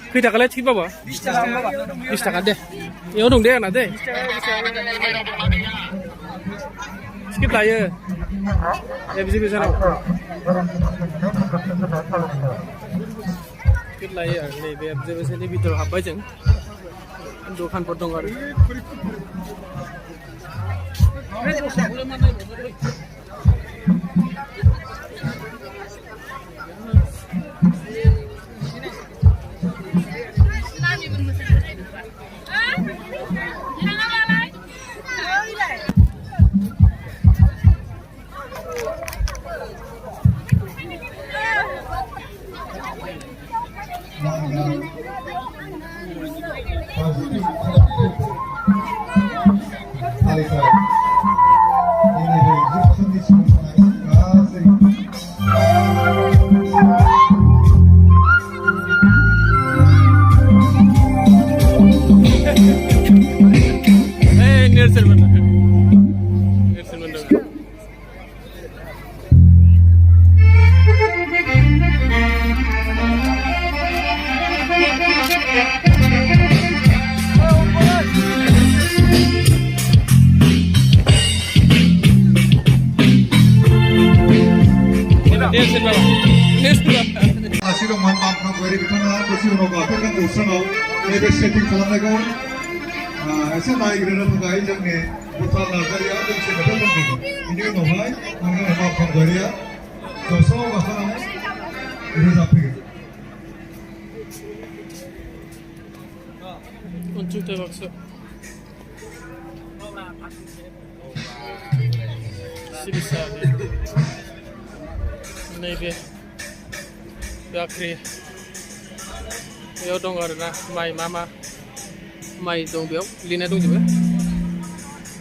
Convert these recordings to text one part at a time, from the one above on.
Kita kalian skip apa? 20 taka deh. Ya udah deh nanti. Skip lah ya. Ya bisa lah. Skip lah ya. Nih biar bisa nih video apa aja. Dukan potong kali. Asiro mantan pernah kita bersih nopo kan usaha ini setting खालामनायखौ एसे नायग्रोनो थाखाय जोंनि भुटान नार्जारिया लोगोसे मेथाइ खनफैगोन बिनि उनावहाय आङो मा खनजारिया ज'स' गाखोनानै रोजाबफैगोन Unjuk bakso. Sibisa. Nebe. Bakri. Yo dong arena mai mama. Mai dong beau, lina dong juga.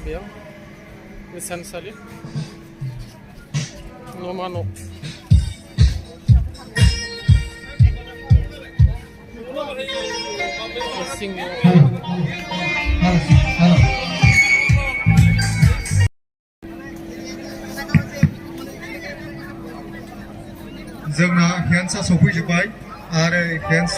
Beau. Kesan sali. No mano. Sing. जोंना हेन्सा सफैजोब्बाय आरो हेन्स